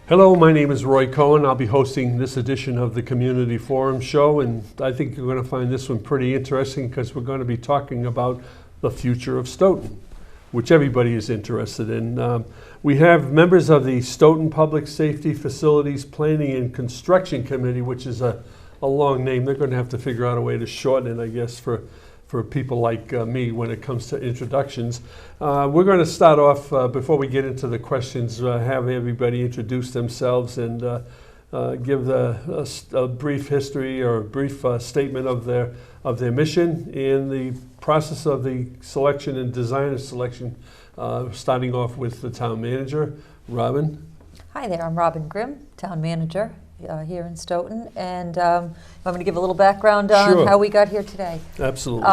Hello, my name is Roy Cohen. I'll be hosting this edition of the Community Forum show, and I think you're going to find this one pretty interesting because we're going to be talking about the future of Stoughton, which everybody is interested in. We have members of the Stoughton Public Safety Facilities Planning and Construction Committee, which is a long name. They're going to have to figure out a way to shorten it, I guess, for people like me when it comes to introductions. We're going to start off, before we get into the questions, have everybody introduce themselves and give a brief history or a brief statement of their mission and the process of the selection and design of selection, starting off with the town manager, Robin. Hi there, I'm Robin Grimm, town manager here in Stoughton, and I'm going to give a little background on how we got here today. Absolutely.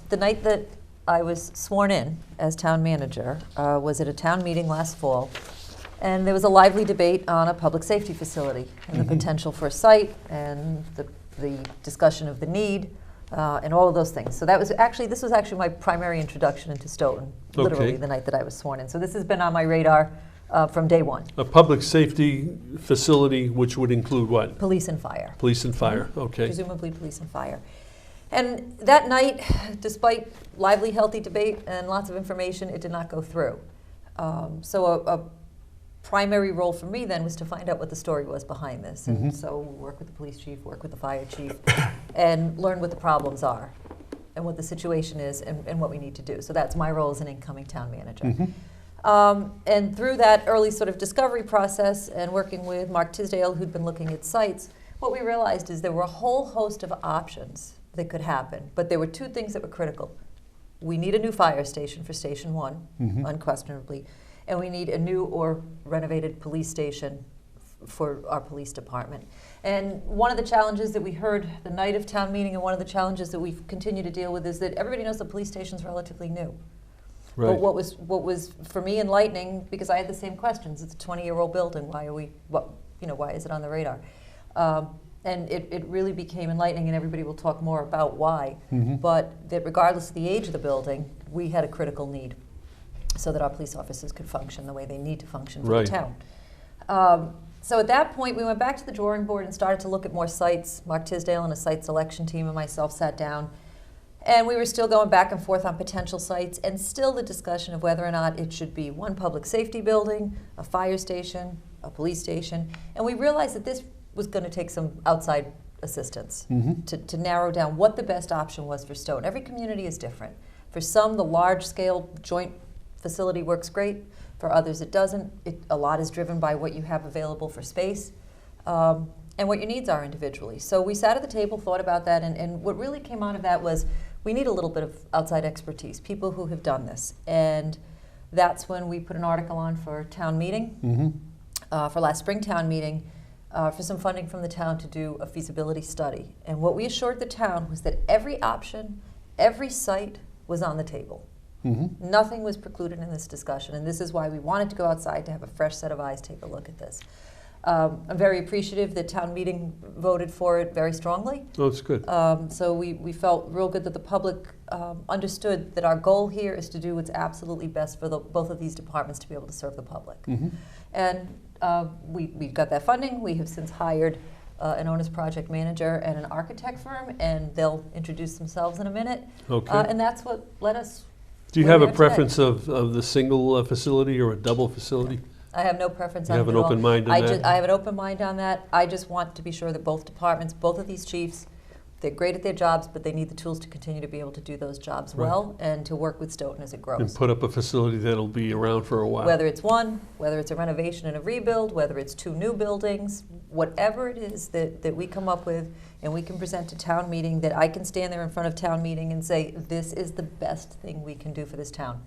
The night that I was sworn in as town manager was at a town meeting last fall, and there was a lively debate on a public safety facility and the potential for a site and the discussion of the need and all of those things. So this was actually my primary introduction into Stoughton, literally the night that I was sworn in. So this has been on my radar from day one. A public safety facility which would include what? Police and fire. Police and fire, okay. Presumably police and fire. And that night, despite lively, healthy debate and lots of information, it did not go through. So a primary role for me then was to find out what the story was behind this. And so work with the police chief, work with the fire chief, and learn what the problems are and what the situation is and what we need to do. So that's my role as an incoming town manager. And through that early sort of discovery process and working with Mark Tisdale, who'd been looking at sites, what we realized is there were a whole host of options that could happen, but there were two things that were critical. We need a new fire station for Station 1, unquestionably, and we need a new or renovated police station for our police department. And one of the challenges that we heard the night of town meeting, and one of the challenges that we continue to deal with, is that everybody knows the police station's relatively new. Right. But what was for me enlightening, because I had the same questions. It's a 20-year-old building. Why is it on the radar? And it really became enlightening, and everybody will talk more about why. But that regardless of the age of the building, we had a critical need so that our police officers could function the way they need to function for the town. So at that point, we went back to the drawing board and started to look at more sites. Mark Tisdale and a site selection team and myself sat down. And we were still going back and forth on potential sites, and still the discussion of whether or not it should be one public safety building, a fire station, a police station. And we realized that this was going to take some outside assistance to narrow down what the best option was for Stoughton. Every community is different. For some, the large-scale joint facility works great. For others, it doesn't. A lot is driven by what you have available for space. And what your needs are individually. So we sat at the table, thought about that, and what really came out of that was we need a little bit of outside expertise, people who have done this. And that's when we put an article on for town meeting, for last spring town meeting, for some funding from the town to do a feasibility study. And what we assured the town was that every option, every site was on the table. Nothing was precluded in this discussion, and this is why we wanted to go outside to have a fresh set of eyes take a look at this. I'm very appreciative that town meeting voted for it very strongly. Oh, that's good. So we felt real good that the public understood that our goal here is to do what's absolutely best for both of these departments to be able to serve the public. And we got that funding. We have since hired an owner's project manager and an architect firm, and they'll introduce themselves in a minute. Okay. And that's what led us. Do you have a preference of the single facility or a double facility? I have no preference on it. You have an open mind on that? I have an open mind on that. I just want to be sure that both departments, both of these chiefs, they're great at their jobs, but they need the tools to continue to be able to do those jobs well and to work with Stoughton as it grows. And put up a facility that'll be around for a while. Whether it's one, whether it's a renovation and a rebuild, whether it's two new buildings, whatever it is that we come up with and we can present to town meeting, that I can stand there in front of town meeting and say, this is the best thing we can do for this town.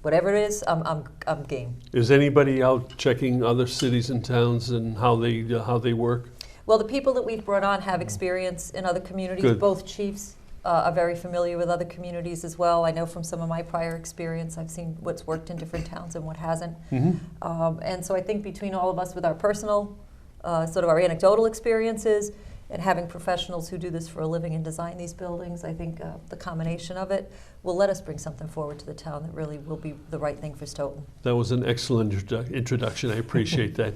Whatever it is, I'm game. Is anybody out checking other cities and towns and how they work? Well, the people that we've brought on have experience in other communities. Good. Both chiefs are very familiar with other communities as well. I know from some of my prior experience, I've seen what's worked in different towns and what hasn't. And so I think between all of us with our personal, sort of our anecdotal experiences, and having professionals who do this for a living and design these buildings, I think the combination of it will let us bring something forward to the town that really will be the right thing for Stoughton. That was an excellent introduction. I appreciate that.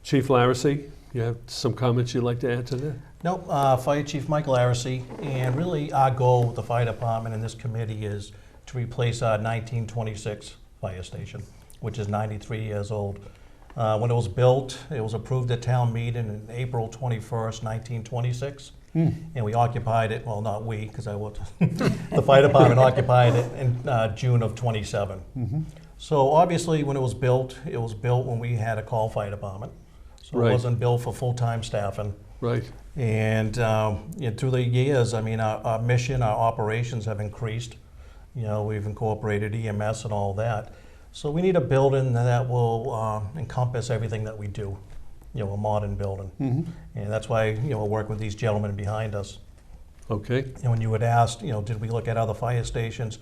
Chief Larissy, you have some comments you'd like to add to that? Nope, Fire Chief Michael Arisi, and really our goal with the fire department and this committee is to replace our 1926 fire station, which is 93 years old. When it was built, it was approved at town meeting in April 21st, 1926. And we occupied it, well, not we, because I worked, the fire department occupied it in June of 27. So obviously, when it was built when we had a call fire department. So Right. it wasn't built for full-time staffing. Right. And through the years, I mean, our mission, our operations have increased. You know, we've incorporated EMS and all that. So we need a building that will encompass everything that we do. You know, a modern building. And that's why, you know, we'll work with these gentlemen behind us. Okay. And when you had asked, you know, did we look at other fire stations?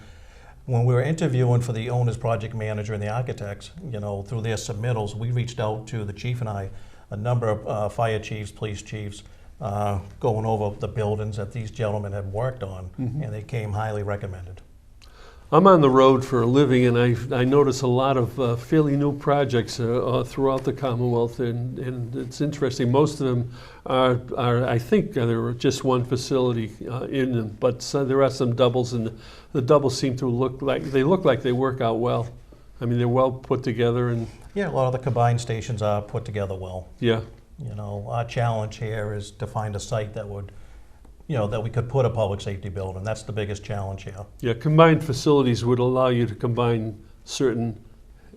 When we were interviewing for the owner's project manager and the architects, you know, through their submittals, we reached out to the chief and I, a number of fire chiefs, police chiefs, going over the buildings that these gentlemen had worked on, and they came highly recommended. I'm on the road for a living, and I notice a lot of fairly new projects throughout the Commonwealth, and it's interesting. Most of them are I think, there are just one facility in them, but there are some doubles, and the doubles seem to look like they work out well. I mean, they're well put together, and Yeah, a lot of the combined stations are put together well. yeah. You know, our challenge here is to find a site that would, you know, that we could put a public safety building. That's the biggest challenge here. Yeah, combined facilities would allow you to combine certain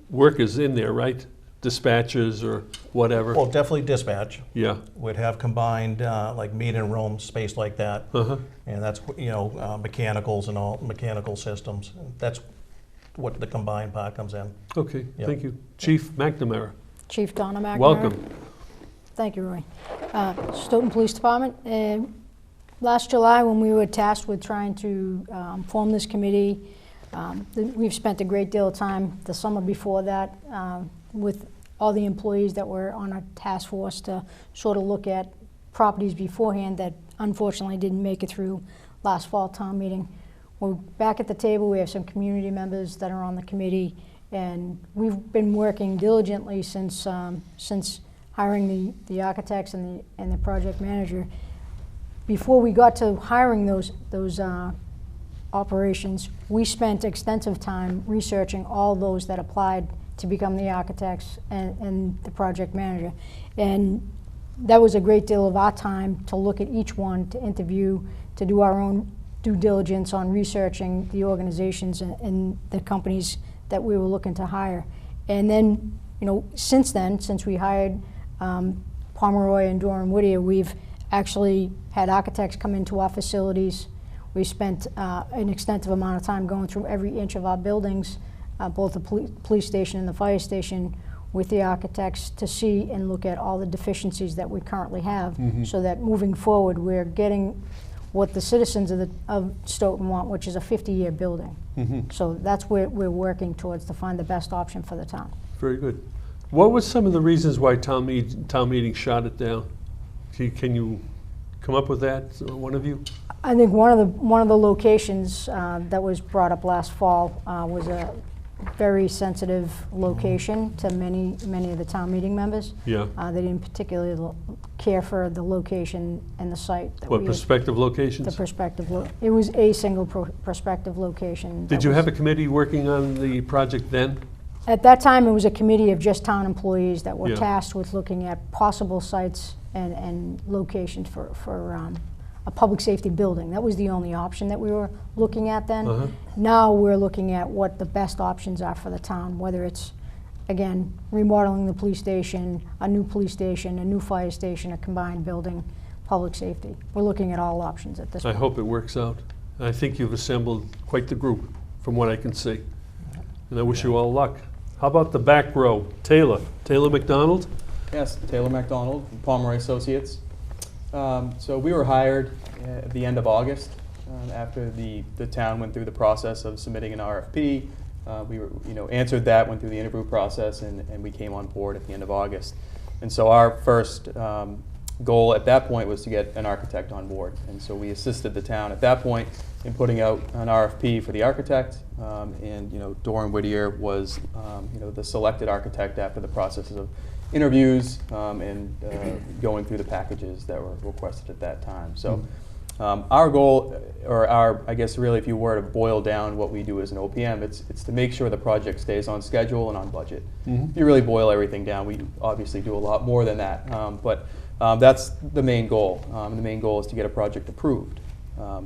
workers in there, right? Dispatchers or whatever. Well, definitely dispatch. Yeah. Would have combined, like meeting room, space like that. And that's, you know, mechanicals and all, mechanical systems. That's what the combined part comes in. Okay, Yep. thank you. Chief McNamara, Chief Donna, Mack. welcome. Thank you, Roy. Stoughton Police Department. Last July, when we were tasked with trying to form this committee, we've spent a great deal of time the summer before that with all the employees that were on our task force to sort of look at properties beforehand that unfortunately didn't make it through last fall town meeting. We're back at the table. We have some community members that are on the committee, and we've been working diligently since hiring the architects and the project manager. Before we got to hiring those operations, we spent extensive time researching all those that applied to become the architects and the project manager. And that was a great deal of our time to look at each one, to interview, to do our own due diligence on researching the organizations and the companies that we were looking to hire. And then, you know, since then, since we hired Pomeroy and Whittier, we've actually had architects come into our facilities. We spent an extensive amount of time going through every inch of our buildings, both the police station and the fire station, with the architects to see and look at all the deficiencies that we currently have, so that moving forward we're getting what the citizens of Stoughton want, which is a 50-year building. So that's where we're working towards, to find the best option for the town. Very good. What were some of the reasons why town meeting shot it down? Can you come up with that, one of you? I think one of the locations that was brought up last fall was a very sensitive location to many of the town meeting members. Yeah. They didn't particularly care for the location and the site. What, prospective locations? The prospective. It was a single prospective location. Did you have a committee working on the project then? At that time, it was a committee of just town employees that were Yeah. tasked with looking at possible sites and locations for a public safety building. That was the only option that we were looking at then. Now we're looking at what the best options are for the town, whether it's, again, remodeling the police station, a new fire station, a combined building, public safety. We're looking at all options at this I point. hope it works out. I think you've assembled quite the group, from what I can see. And I wish you all luck. How about the back row? Taylor McDonald? Yes, Taylor McDonald, Pomeroy Associates. So we were hired at the end of August after the town went through the process of submitting an RFP. We were, answered that, went through the interview process, and we came on board at the end of August. And so our first goal at that point was to get an architect on board. And so we assisted the town at that point in putting out an RFP for the architect. And Whittier was the selected architect after the process of interviews and going through the packages that were requested at that time. So our goal, or I guess really if you were to boil down what we do as an OPM, it's to make sure the project stays on schedule and on budget. If you really boil everything down, we obviously do a lot more than that, but that's the main goal. The main goal is to get a project approved.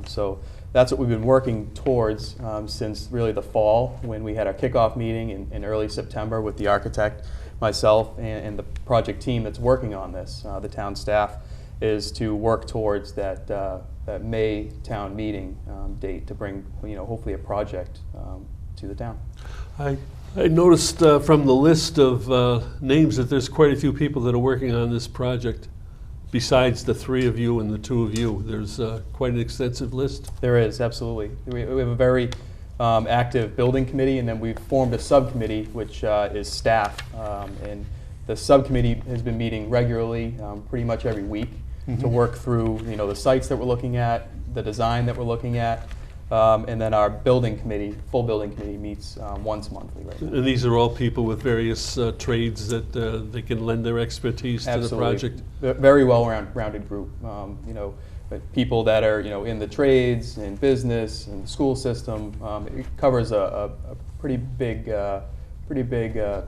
So that's what we've been working towards since really the fall, when we had our kickoff meeting in early September with the architect, myself, and the project team that's working on this, the town staff, is to work towards that May town meeting date to bring, hopefully a project to the town. I noticed from the list of names that there's quite a few people that are working on this project. Besides the three of you and the two of you, there's quite an extensive list. There is, absolutely. We have a very active building committee, and then we've formed a subcommittee, which is staff. And the subcommittee has been meeting regularly, pretty much every week, to work through the sites that we're looking at, the design that we're looking at, and then our building committee, full building committee, meets once monthly right now. And these are all people with various trades that they can lend their expertise to the project. Very well-rounded group. People that are in the trades, in business, in the school system. It covers a pretty big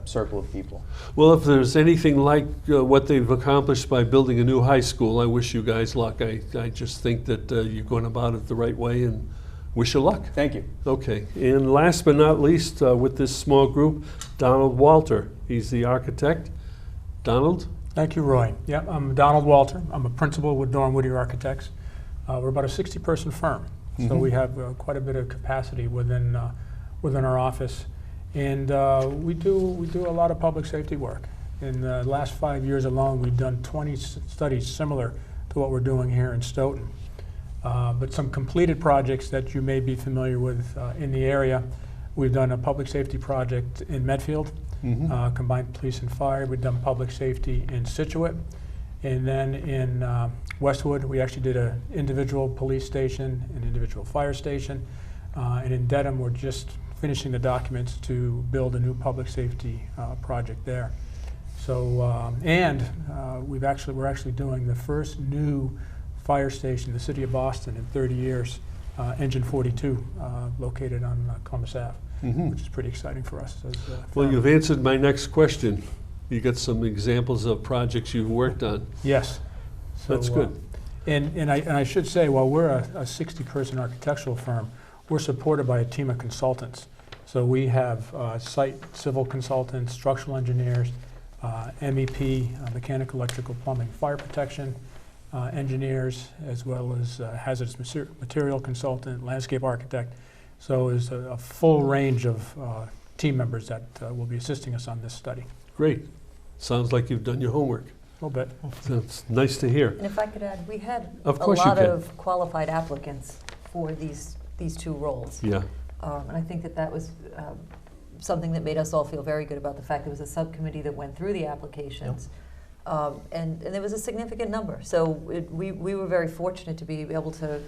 circle of people. Well, if there's anything like what they've accomplished by building a new high school, I wish you guys luck. I just think that you're going about it the right way, and wish you luck. Thank you. Okay, and last but not least, with this small group, Donald Walter. He's the architect. Donald? Thank you, Roy. Yeah, I'm Donald Walter. I'm a principal with Whittier Architects. We're about a 60-person firm, so we have quite a bit of capacity within our office, and we do a lot of public safety work. In the last 5 years alone, we've done 20 studies similar to what we're doing here in Stoughton. But some completed projects that you may be familiar with in the area. We've done a public safety project in Medfield, combined police and fire. We've done public safety in Situate. And then in Westwood, we actually did an individual police station, an individual fire station. And in Dedham, we're just finishing the documents to build a new public safety project there. So, we're actually doing the first new fire station in the city of Boston in 30 years, Engine 42, located on Columbus Ave, which is pretty exciting for us. Well, you've answered my next question. You got some examples of projects you've worked on. Yes. So, that's good. And I should say, while we're a 60-person architectural firm, we're supported by a team of consultants. So we have site civil consultants, structural engineers, MEP, mechanical, electrical, plumbing, fire protection, engineers, as well as hazardous material consultant, landscape architect. So there's a full range of team members that will be assisting us on this study. Great. Sounds like you've done your homework. A little bit. That's nice to hear. And if I could add, we had Of a course you lot can. of qualified applicants for these two roles. Yeah. And I think that was something that made us all feel very good about the fact there was a subcommittee that went through the applications. And there was a significant number. So we were very fortunate to be able to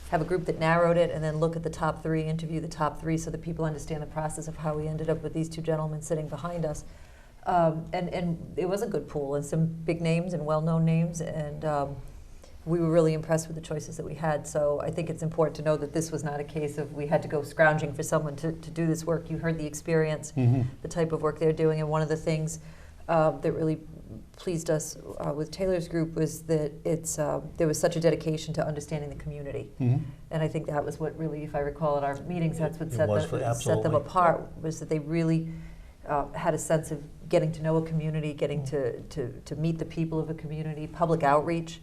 have a group that narrowed it and then look at the top three, interview the top three so that people understand the process of how we ended up with these two gentlemen sitting behind us. And it was a good pool and some big names and well-known names, and we were really impressed with the choices that we had. So I think it's important to know that this was not a case of we had to go scrounging for someone to do this work. You heard the experience, the type of work they're doing, and one of the things that really pleased us with Taylor's group was that there was such a dedication to understanding the community. And I think that was what really, if I recall at our meetings, that's what set them apart, was that they really had a sense of getting to know a community, getting to meet the people of a community, public outreach,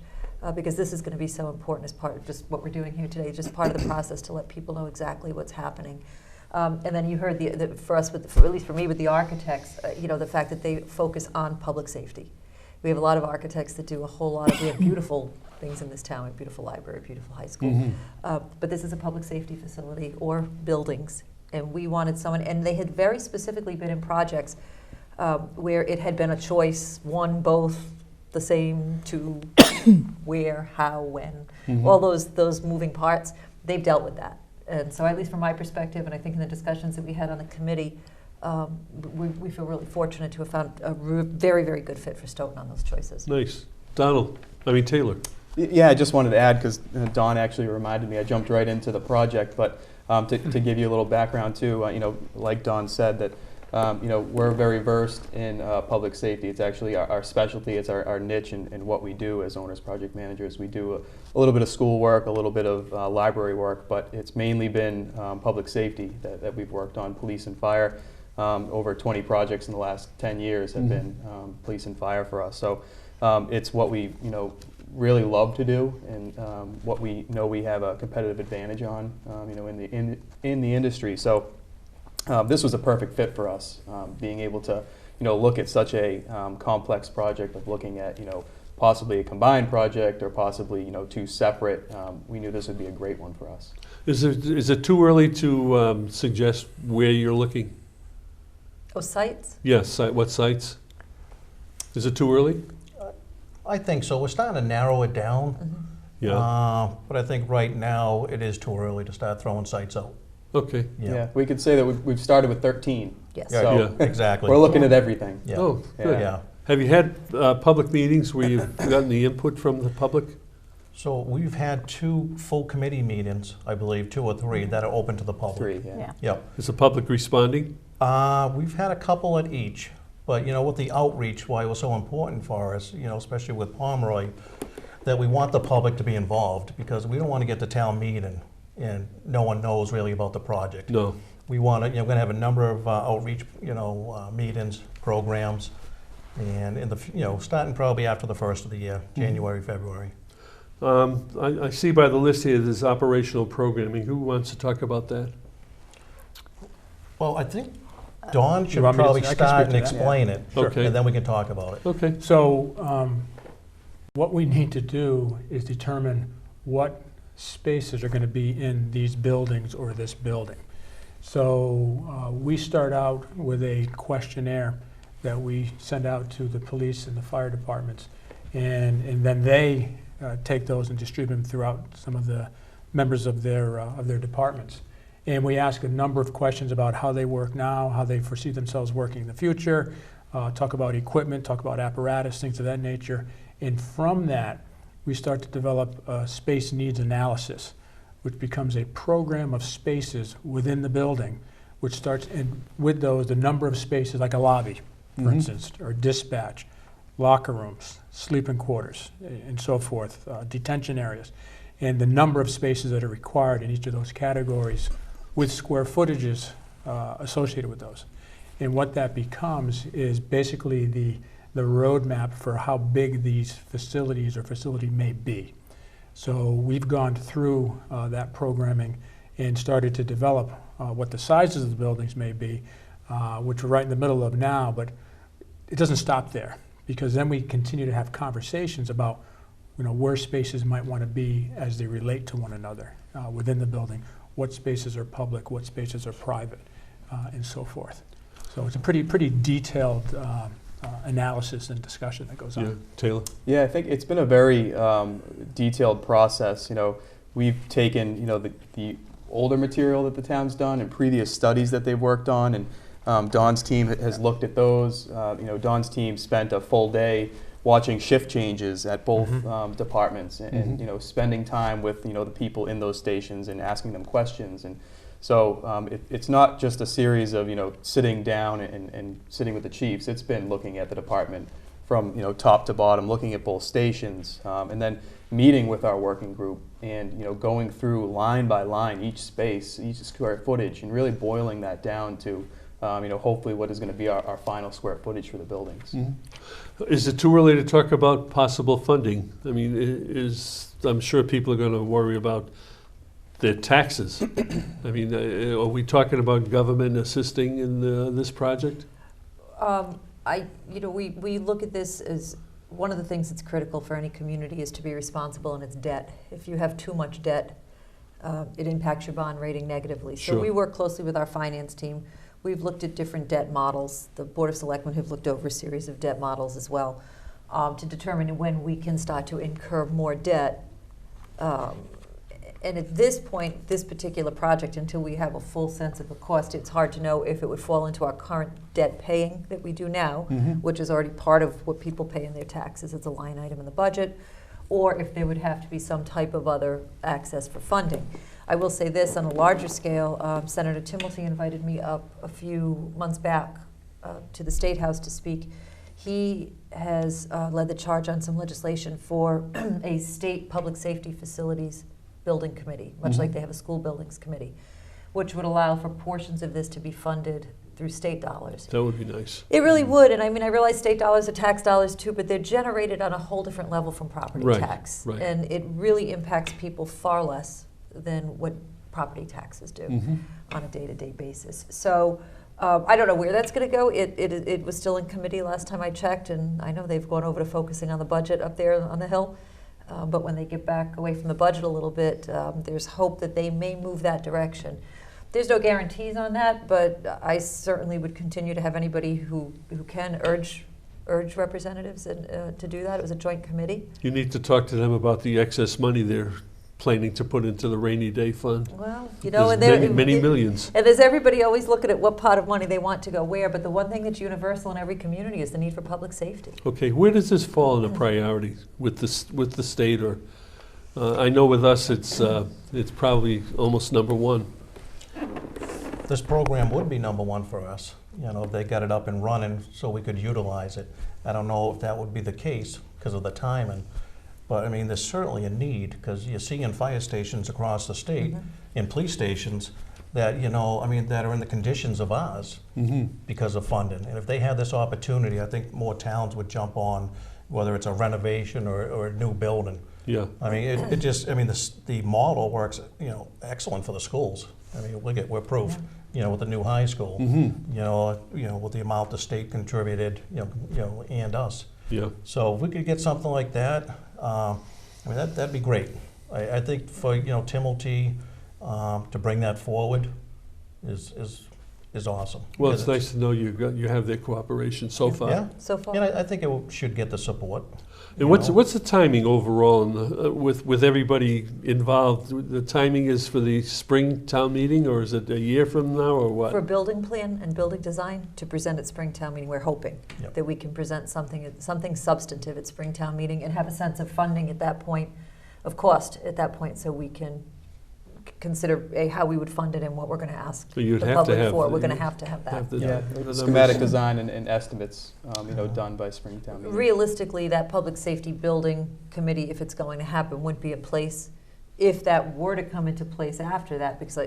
because this is going to be so important as part of just what we're doing here today, just part of the process to let people know exactly what's happening. And then you heard for us, at least for me, with the architects, the fact that they focus on public safety. We have a lot of architects that do a whole lot of, we have beautiful things in this town, we have a beautiful library, beautiful high school. But this is a public safety facility or buildings. And we wanted someone, and they had very specifically been in projects where it had been a choice, one, both, the same, two, where, how, when, all those moving parts. They've dealt with that. And so at least from my perspective, and I think in the discussions that we had on the committee, we feel really fortunate to have found a very, very good fit for Stoughton on those choices. Nice. Taylor. Yeah, I just wanted to add, because Don actually reminded me, I jumped right into the project, but to give you a little background too, like Don said, that we're very versed in public safety. It's actually our specialty, it's our niche and what we do as owners project managers. We do a little bit of school work, a little bit of library work, but it's mainly been public safety that we've worked on, police and fire. Over 20 projects in the last 10 years have been police and fire for us. So it's what we really love to do, and what we know we have a competitive advantage on, in the industry. So this was a perfect fit for us, being able to look at such a complex project of looking at possibly a combined project or possibly two separate. We knew this would be a great one for us. Is it too early to suggest where you're looking? Oh, sites? Yes, what sites? Is it too early? I think so. We're starting to narrow it down. Yeah. But I think right now it is too early to start throwing sites out. Okay. Yeah, we could say that we've started with 13. Yes. Yeah, So exactly. we're looking at everything. Yeah. Oh, good. Yeah. Have you had public meetings where you've gotten the input from the public? So we've had 2 full committee meetings, I believe, 2 or 3 that are open to the public. 3, yeah. Yeah. Yep. Is the public responding? We've had a couple at each, but with the outreach, why it was so important for us, especially with Pomeroy, that we want the public to be involved, because we don't want to get to town meeting and no one knows really about the project. No. We want to, we're going to have a number of outreach, meetings, programs, and in the, starting probably after the first of the year, January, February. I see by the list here there's operational programming. Who wants to talk about that? Well, I think Dawn should want me to- probably I can start speak and to that. explain it, Okay. and then we can talk about it. Okay. So what we need to do is determine what spaces are going to be in these buildings or this building. So we start out with a questionnaire that we send out to the police and the fire departments, and then they take those and distribute them throughout some of the members of their departments. And we ask a number of questions about how they work now, how they foresee themselves working in the future, talk about equipment, talk about apparatus, things of that nature. And from that, we start to develop a space needs analysis, which becomes a program of spaces within the building, which starts with those, the number of spaces, like a lobby, for instance, or dispatch, locker rooms, sleeping quarters, and so forth, detention areas, and the number of spaces that are required in each of those categories with square footages associated with those. And what that becomes is basically the roadmap for how big these facilities or facility may be. So we've gone through that programming and started to develop what the sizes of the buildings may be, which we're right in the middle of now, but it doesn't stop there, because then we continue to have conversations about where spaces might want to be as they relate to one another within the building, what spaces are public, what spaces are private, and so forth. So it's a pretty detailed analysis and discussion that goes on. Yeah. Taylor? Yeah, I think it's been a very detailed process. We've taken the older material that the town's done and previous studies that they've worked on, and Don's team has looked at those. Don's team spent a full day watching shift changes at both departments, and spending time with the people in those stations and asking them questions. And so it's not just a series of sitting down and sitting with the chiefs. It's been looking at the department from top to bottom, looking at both stations, and then meeting with our working group and going through line by line each space, each square footage, and really boiling that down to hopefully what is going to be our final square footage for the buildings. Is it too early to talk about possible funding? I mean, I'm sure people are going to worry about their taxes. I mean, are we talking about government assisting in this project? We look at this as one of the things that's critical for any community is to be responsible in its debt. If you have too much debt, it impacts your bond rating negatively. So Sure. we work closely with our finance team. We've looked at different debt models. The Board of Selectmen have looked over a series of debt models as well to determine when we can start to incur more debt And at this point, this particular project, until we have a full sense of the cost, it's hard to know if it would fall into our current debt paying that we do now, which is already part of what people pay in their taxes. It's a line item in the budget, or if there would have to be some type of other access for funding. I will say this, on a larger scale, Senator Timilty invited me up a few months back to the State House to speak. He has led the charge on some legislation for a state public safety facilities building committee, much like they have a school buildings committee, which would allow for portions of this to be funded through state dollars. That would be nice. It really would, and I mean, I realize state dollars are tax dollars too, but they're generated on a whole different level from property Right, tax. right. And it really impacts people far less than what property taxes do on a day-to-day basis. So I don't know where that's going to go. It was still in committee last time I checked, and I know they've gone over to focusing on the budget up there on the Hill. But when they get back away from the budget a little bit, there's hope that they may move that direction. There's no guarantees on that, but I certainly would continue to have anybody who can urge representatives to do that. It was a joint committee. You need to talk to them about the excess money they're planning to put into the rainy day fund. Well, you know, and There's many millions. And there's everybody always looking at what pot of money they want to go where, but the one thing that's universal in every community is the need for public safety. Okay, where does this fall in the priority with the state, or I know with us it's probably almost number one. This program would be number one for us, you know, if they got it up and running so we could utilize it. I don't know if that would be the case because of the timing, but I mean, there's certainly a need, because you see in fire stations across the state, in police stations, that, you know, I mean, that are in the conditions of ours because of funding. And if they had this opportunity, I think more towns would jump on, whether it's a renovation or a new building. Yeah. I mean, it just, I mean, the model works, you know, excellent for the schools. I mean, we're proof, you know, with the new high school, you know, with the amount the state contributed, you know, and us. Yeah. So if we could get something like that, I mean, that'd be great. I think for, you know, Timilty to bring that forward is awesome. Well, it's nice to know you have their cooperation so far. Yeah. So far. And I think it should get the support. And what's the timing overall with everybody involved? The timing is for the spring town meeting, or is it a year from now, or what? For building plan and building design to present at Springtown meeting, we're hoping Yep. that we can present something substantive at Springtown meeting and have a sense of funding at that point, of cost at that point, so we can consider how we would fund it and what we're going to ask So you'd the have to public have for. the- We're going to have to have that. Yeah, the schematic numbers. design and estimates, you know, done by Springtown meeting. Realistically, that public safety building committee, if it's going to happen, wouldn't be in place. If that were to come into place after that, because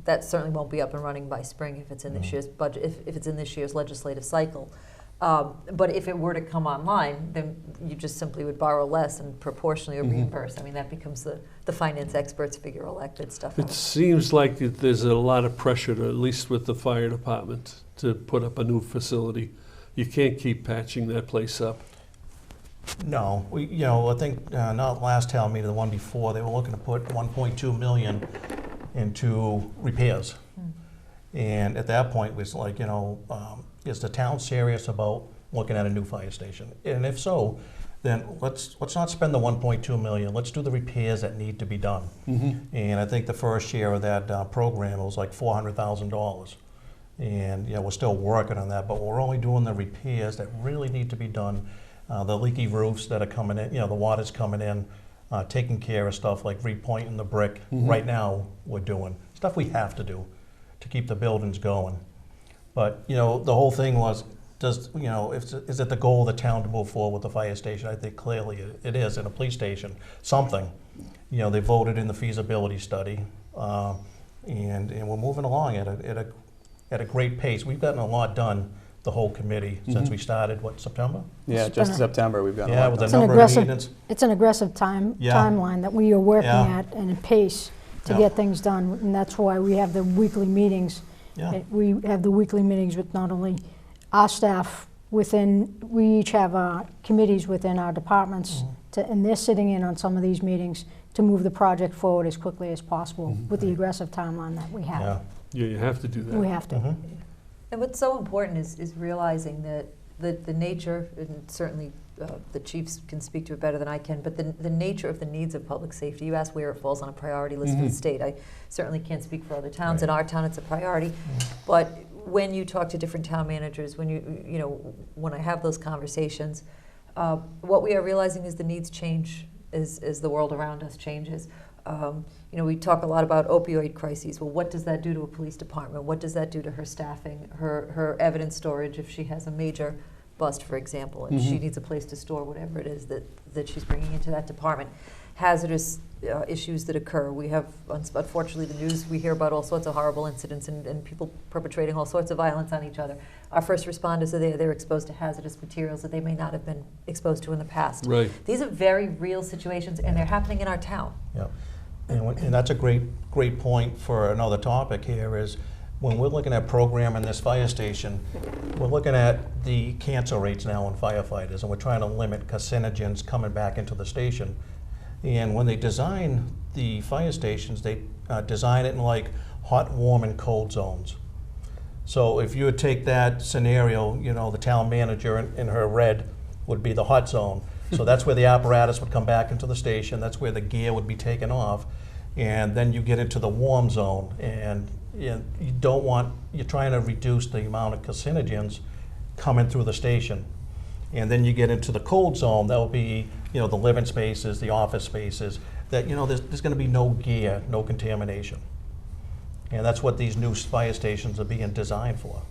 that certainly won't be up and running by spring if it's in this year's budget, if it's in this year's legislative cycle. But if it were to come online, then you just simply would borrow less and proportionally reimburse. I mean, that becomes the finance experts figure all that good stuff It out. seems like there's a lot of pressure, at least with the fire department, to put up a new facility. You can't keep patching that place up. No, you know, I think not last town meeting, the one before, they were looking to put 1.2 million into repairs. And at that point, it was like, you know, is the town serious about looking at a new fire station? And if so, then let's not spend the 1.2 million. Let's do the repairs that need to be done. And I think the first year of that program was like $400,000. And you know, we're still working on that, but we're only doing the repairs that really need to be done. The leaky roofs that are coming in, you know, the water's coming in, taking care of stuff like repointing the brick. Right now, we're doing stuff we have to do to keep the buildings going. But, you know, the whole thing was, is it the goal of the town to move forward with the fire station? I think clearly it is, and a police station, something. You know, they voted in the feasibility study, and we're moving along at a great pace. We've gotten a lot done, the whole committee, since we started, September? Yeah, It's just been in September we've got a Yeah, lot with done. the number of meetings. It's an aggressive timeline that we are working Yeah. at and a pace to Yeah. get things done, and that's why we have the weekly meetings. Yeah. We have the weekly meetings with not only our staff we each have committees within our departments, and they're sitting in on some of these meetings to move the project forward as quickly as possible with the aggressive timeline that we have. Yeah. Yeah, you have to do that. We have to. And what's so important is realizing that the nature, and certainly the chiefs can speak to it better than I can, but the nature of the needs of public safety, you asked where it falls on a priority list for the state. I certainly can't speak for other towns. In our town, it's a priority. But when you talk to different town managers, when I have those conversations, what we are realizing is the needs change as the world around us changes. We talk a lot about opioid crises. Well, what does that do to a police department? What does that do to her staffing, her evidence storage if she has a major bust, for example, and she needs a place to store whatever it is that she's bringing into that department? Hazardous issues that occur. We have, unfortunately, the news, we hear about all sorts of horrible incidents and people perpetrating all sorts of violence on each other. Our first responders are there. They're exposed to hazardous materials that they may not have been exposed to in the past. Right. These are very real situations, and they're happening in our town. Yeah, and that's a great point for another topic here is when we're looking at programming this fire station, we're looking at the cancer rates now in firefighters, and we're trying to limit carcinogens coming back into the station. And when they design the fire stations, they design it in like hot, warm, and cold zones. So if you would take that scenario, the town manager in her red would be the hot zone. So that's where the apparatus would come back into the station. That's where the gear would be taken off. And then you get into the warm zone. And you're trying to reduce the amount of carcinogens coming through the station. And then you get into the cold zone. That will be, the living spaces, the office spaces, that, there's going to be no gear, no contamination. And that's what these new fire stations are being designed for,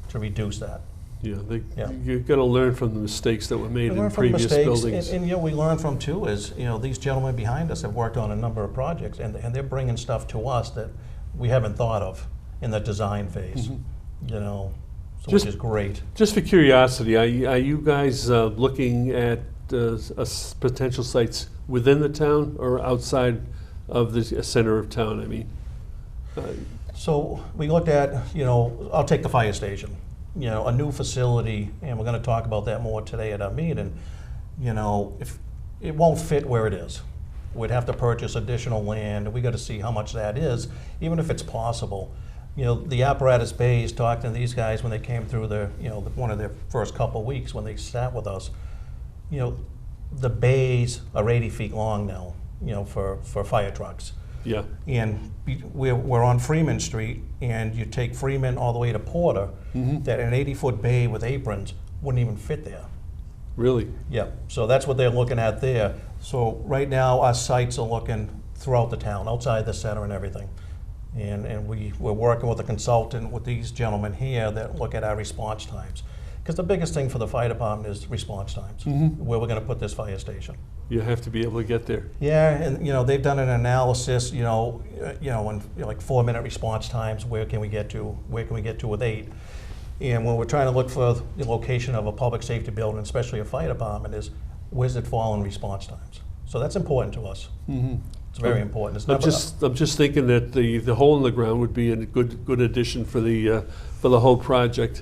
to reduce that. Yeah, Yeah. you've got to learn from the mistakes that were made We in learn from previous mistakes, buildings. and we learn from too is, these gentlemen behind us have worked on a number of projects, and they're bringing stuff to us that we haven't thought of in the design phase, which is great. Just for curiosity, are you guys looking at potential sites within the town or outside of the center of town? I mean, So we looked at, I'll take the fire station, a new facility, and we're going to talk about that more today at our meeting. If it won't fit where it is, we'd have to purchase additional land. We got to see how much that is, even if it's possible. The apparatus bays, talked to these guys when they came through one of their first couple of weeks when they sat with us. The bays are 80 feet long now, for fire trucks. yeah, And we're on Freeman Street, and you take Freeman all the way to Porter, that an 80-foot bay with aprons wouldn't even fit there. really. Yeah, so that's what they're looking at there. So right now, our sites are looking throughout the town, outside the center and everything. And we're working with a consultant with these gentlemen here that look at our response times. Because the biggest thing for the fire department is response times, where we're going to put this fire station. You have to be able to get there. Yeah, and they've done an analysis, in like 4-minute response times. Where can we get to? Where can we get to with 8? And when we're trying to look for the location of a public safety building, especially a fire department, is where does it fall in response times? So that's important to us. It's very important. It's I'm never, just thinking that the hole in the ground would be a good addition for the whole project.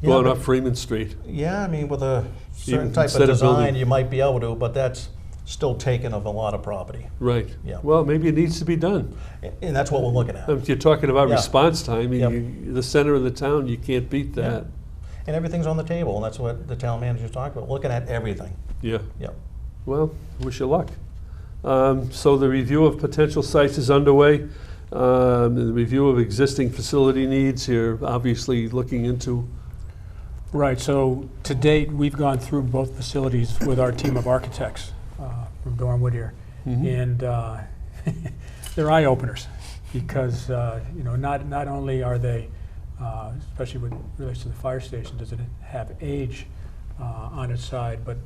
Yeah, Going but- up Freeman Street. Yeah, I mean, with a certain Even type of instead of building- design, you might be able to, but that's still taken of a lot of property. Right. Yeah. Well, maybe it needs to be done. And that's what we're looking at. If you're talking about Yeah. response time, Yep. the center of the town, you can't beat that. And everything's on the table, and that's what the town manager's talking about, looking at everything. Yeah. Yep. Well, wish you luck. So the review of potential sites is underway. The review of existing facility needs, you're obviously looking into. Right, so to date, we've gone through both facilities with our team of architects from Donna and Whittier. And they're eye openers because, not only are they, especially when it relates to the fire station, does it have age on its side, but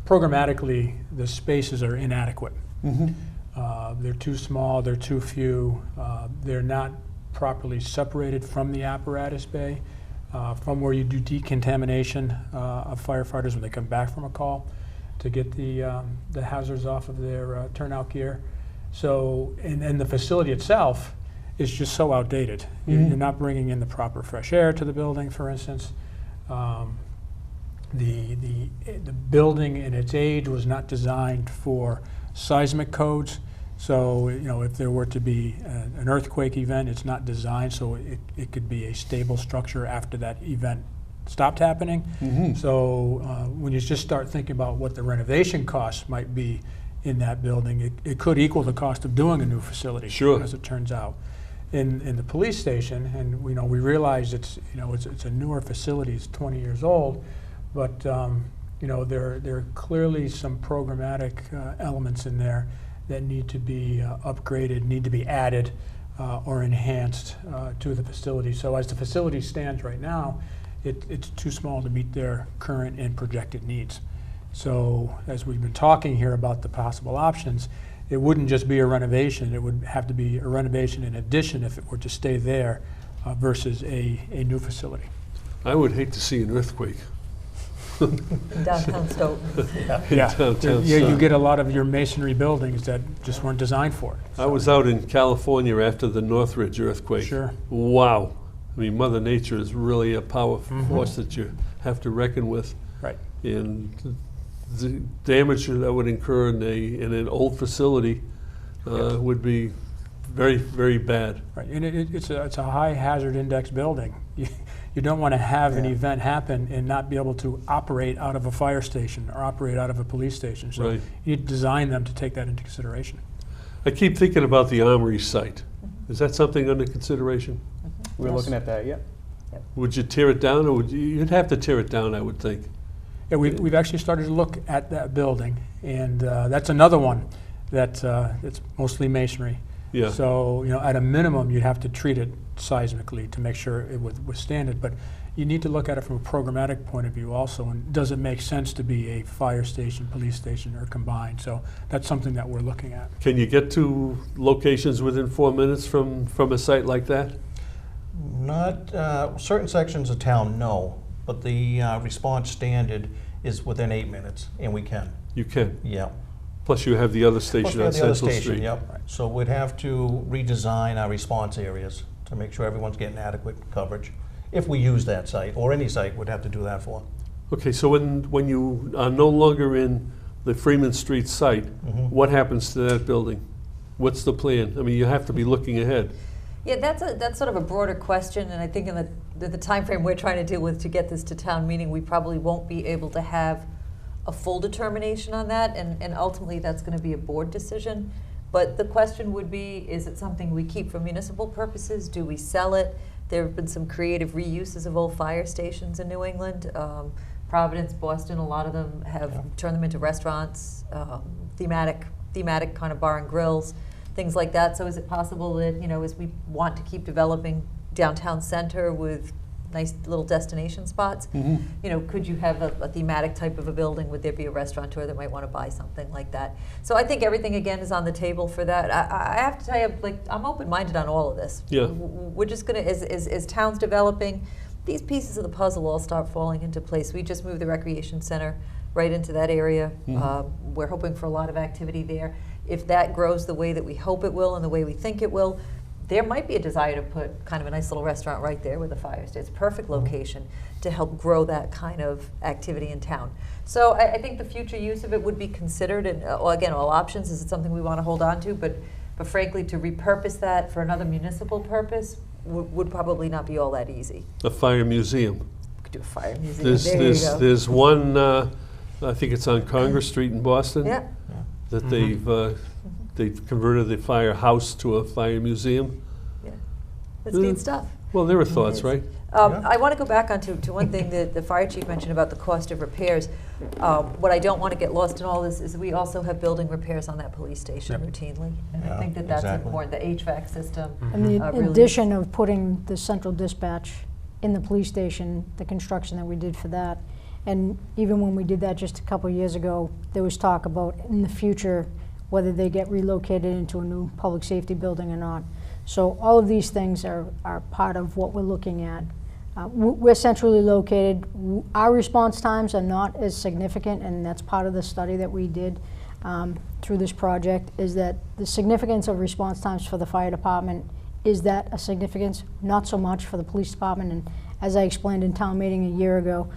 programmatically, the spaces are inadequate. They're too small, they're too few, they're not properly separated from the apparatus bay, from where you do decontamination of firefighters when they come back from a call to get the hazards off of their turnout gear. So, and the facility itself is just so outdated. You're not bringing in the proper fresh air to the building, for instance. The building in its age was not designed for seismic codes. So, if there were to be an earthquake event, it's not designed so it could be a stable structure after that event stopped happening. Mhm. So when you just start thinking about what the renovation costs might be in that building, it could equal the cost of doing a new facility. Sure. As it turns out. In the police station, and we realize it's a newer facility, it's 20 years old, but there are clearly some programmatic elements in there that need to be upgraded, need to be added or enhanced to the facility. So as the facility stands right now, it's too small to meet their current and projected needs. So as we've been talking here about the possible options, it wouldn't just be a renovation, it would have to be a renovation in addition if it were to stay there versus a new facility. I would hate to see an earthquake. In downtown Stoughton. Yeah, Downtown you Stoughton. get a lot of your masonry buildings that just weren't designed for it. I was out in California after the Northridge earthquake. Sure. Wow. I mean, Mother Nature is really a powerful force that you have to reckon with. Right. And the damage that would incur in an old facility would be very, very bad. Right, and it's a high hazard index building. You don't want to have an event happen and not be able to operate out of a fire station or operate out of a police station. So Right. you design them to take that into consideration. I keep thinking about the Armory site. Is that something under consideration? We're Yes. looking at that, yeah. Would you tear it down, or you'd have to tear it down, I would think. Yeah, we've actually started to look at that building, and that's another one that it's mostly masonry. Yeah. So at a minimum, you'd have to treat it seismically to make sure it would withstand it. But you need to look at it from a programmatic point of view also, and does it make sense to be a fire station, police station, or combined? So that's something that we're looking at. Can you get to locations within 4 minutes from a site like that? Not, certain sections of town, no, but the response standard is within 8 minutes, and we can, You can. yeah. Plus you have the other Plus station we on have the other Central station, Street. yep. So we'd have to redesign our response areas to make sure everyone's getting adequate coverage. If we use that site, or any site, we'd have to do that for. Okay, so when you are no longer in the Freeman Street site, what happens to that building? What's the plan? I mean, you have to be looking ahead. Yeah, that's sort of a broader question, and I think in the time frame we're trying to deal with to get this to town meeting, we probably won't be able to have a full determination on that, and ultimately that's going to be a board decision. But the question would be, is it something we keep for municipal purposes? Do we sell it? There have been some creative reuses of old fire stations in New England. Providence, Boston, a lot of them have turned them into restaurants, thematic kind of bar and grills, things like that. So is it possible that, as we want to keep developing downtown center with nice little destination spots, could you have a thematic type of a building? Would there be a restaurateur that might want to buy something like that? So I think everything, again, is on the table for that. I have to tell you, I'm open-minded on all of this. Yeah. We're just going to, as towns developing, these pieces of the puzzle all start falling into place. We just moved the recreation center right into that area. We're hoping for a lot of activity there. If that grows the way that we hope it will and the way we think it will, there might be a desire to put kind of a nice little restaurant right there with a fire station. It's a perfect location to help grow that kind of activity in town. So I think the future use of it would be considered, and again, all options. Is it something we want to hold on to? But frankly, to repurpose that for another municipal purpose would probably not be all that easy. A fire museum. We could do a fire museum. There you go. There's one, I think it's on Congress Street in Boston. Yeah. That they've converted the firehouse to a fire museum. Yeah. It's neat stuff. Well, there are thoughts, is. right? I want to go back on to one thing that the fire chief mentioned about the cost of repairs. What I don't want to get lost in all this is we also have building repairs on that police station routinely. And I Yeah, think that's exactly. important, the HVAC system. And the really- addition of putting the central dispatch in the police station, the construction that we did for that, and even when we did that just a couple years ago, there was talk about in the future whether they get relocated into a new public safety building or not. So all of these things are part of what we're looking at. We're centrally located. Our response times are not as significant, and that's part of the study that we did through this project, is that the significance of response times for the fire department, is that a significance? Not so much for the police department. And as I explained in town meeting a year ago,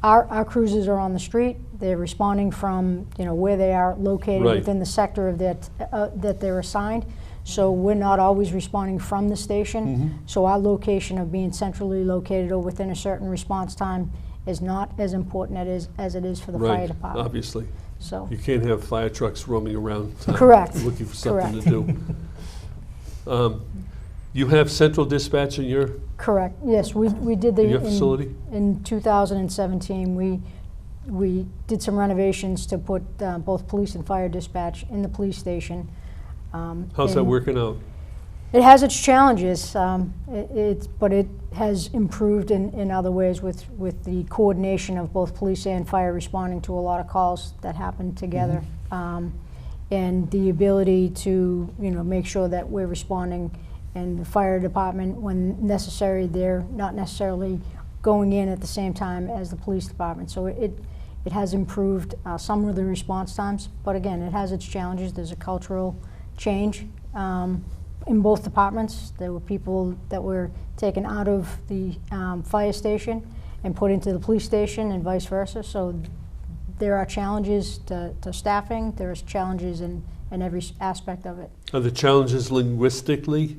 our cruisers are on the street. They're responding from where they are located Right. within the sector of that they're assigned. So we're not always responding from the station. So our location of being centrally located or within a certain response time is not as important as it is for the fire Right, department. obviously. So, You can't have fire trucks roaming around Correct. looking for something Correct. to do. You have central dispatch in your correct, yes, we did in your facility? In 2017, we did some renovations to put both police and fire dispatch in the police station. How's that and working out? It has its challenges, but it has improved in other ways with the coordination of both police and fire responding to a lot of calls that happen together. And the ability to, make sure that we're responding, and the fire department, when necessary, they're not necessarily going in at the same time as the police department. So it has improved some of the response times, but again, it has its challenges. There's a cultural change in both departments. There were people that were taken out of the fire station and put into the police station and vice versa. So there are challenges to staffing. There's challenges in every aspect of it. Are the challenges linguistically?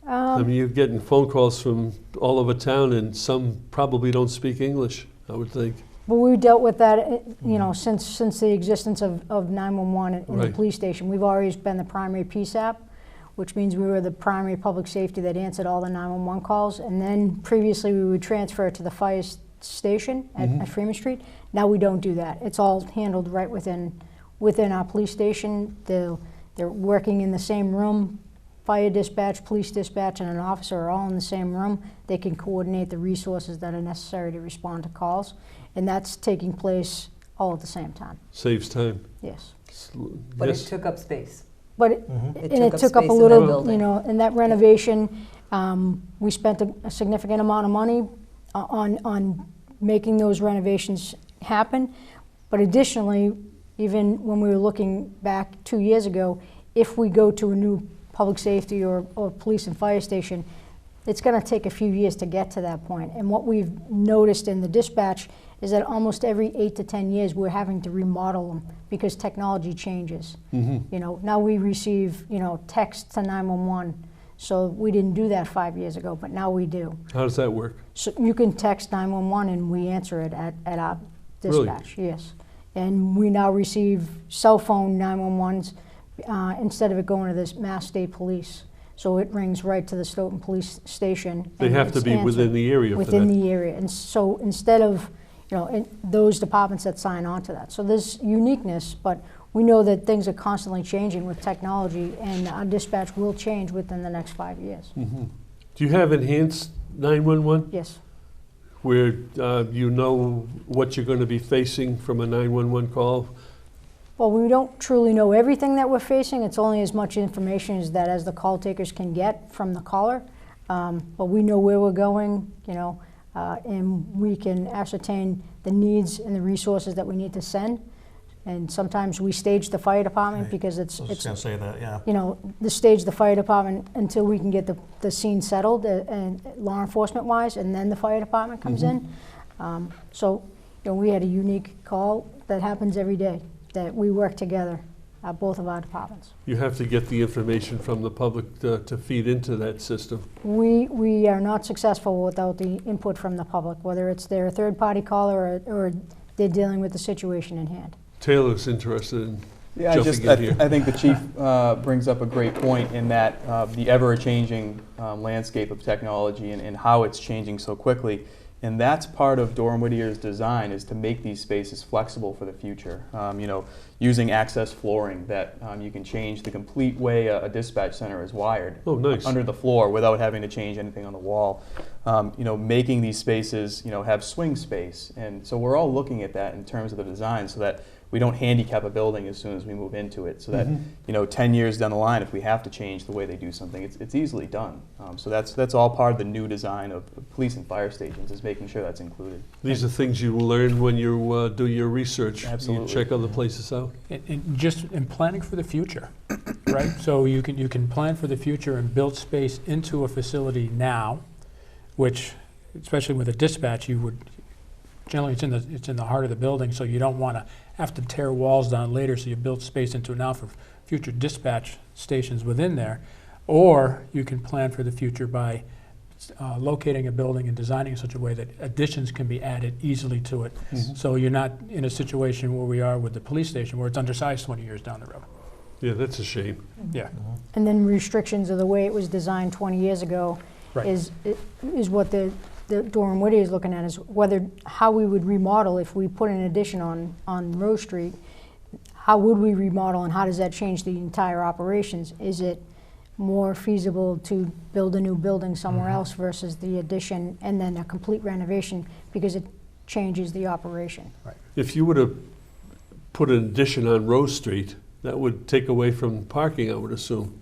I mean, you're getting phone calls from all over town, and some probably don't speak English, I would think. But we dealt with that, since the existence of 911 in the Right. police station. We've always been the primary PSAP, which means we were the primary public safety that answered all the 911 calls. And then previously we would transfer to the fire station at Freeman Street. Now we don't do that. It's all handled right within our police station. They're working in the same room. Fire dispatch, police dispatch, and an officer are all in the same room. They can coordinate the resources that are necessary to respond to calls. And that's taking place all at the same time. Saves time. Yes. But Yes. it took up space. But it took up space a in that little, building. in that renovation, we spent a significant amount of money on making those renovations happen. But additionally, even when we were looking back 2 years ago, if we go to a new public safety or police and fire station, it's going to take a few years to get to that point. And what we've noticed in the dispatch is that almost every 8 to 10 years we're having to remodel them because technology changes. Now we receive text to 911, so we didn't do that 5 years ago, but now we do. How does that work? So you can text 911 and we answer it at our dispatch. Really? Yes. And we now receive cell phone 911s instead of it going to this Mass State Police. So it rings right to the Stoughton Police Station. They and have to it's be within answered the area for within that. the area. And so instead of, those departments that sign on to that. So there's uniqueness, but we know that things are constantly changing with technology, and our dispatch will change within the next 5 years. Do you have enhanced 911 Yes. where you know what you're going to be facing from a 911 call? Well, we don't truly know everything that we're facing. It's only as much information as the call takers can get from the caller. But we know where we're going, and we can ascertain the needs and the resources that we need to send. And sometimes we stage the fire department Right. because I was just going to say that, yeah. the stage the fire department until we can get the scene settled and law enforcement wise, and then the fire department comes in. So we had a unique call that happens every day, that we work together, both of our departments. You have to get the information from the public to feed into that system. We are not successful without the input from the public, whether it's their third-party caller or they're dealing with the situation in hand. Taylor's interested in Yeah, jumping in here. I think the chief brings up a great point in that the ever-changing landscape of technology and how it's changing so quickly. And that's part of Durham Whittier's design, is to make these spaces flexible for the future. Using access flooring that you can change the complete way a dispatch center is wired. Oh, nice. Under the floor without having to change anything on the wall. Making these spaces, have swing space. And so we're all looking at that in terms of the design, so that we don't handicap a building as soon as we move into it, so that 10 years down the line, if we have to change the way they do something, it's easily done. So that's all part of the new design of police and fire stations, is making sure that's included. These are things you learn when you do your research. Absolutely. You check other places out. And just in planning for the future, right? So you can plan for the future and build space into a facility now, which, especially with a dispatch, you would generally it's in the heart of the building, so you don't want to have to tear walls down later, so you build space into it now for future dispatch stations within there. Or you can plan for the future by locating a building and designing in such a way that additions can be added easily to it. So you're not in a situation where we are with the police station, where it's undersized 20 years down the road. Yeah, that's a shame. Yeah. And then restrictions of the way it was designed 20 years ago Right. is what the Durham Whittier is looking at, is how we would remodel if we put an addition on Rose Street. How would we remodel, and how does that change the entire operations? Is it more feasible to build a new building somewhere else versus the addition and then a complete renovation, because it changes the operation? If you were to put an addition on Rose Street, that would take away from parking, I would assume.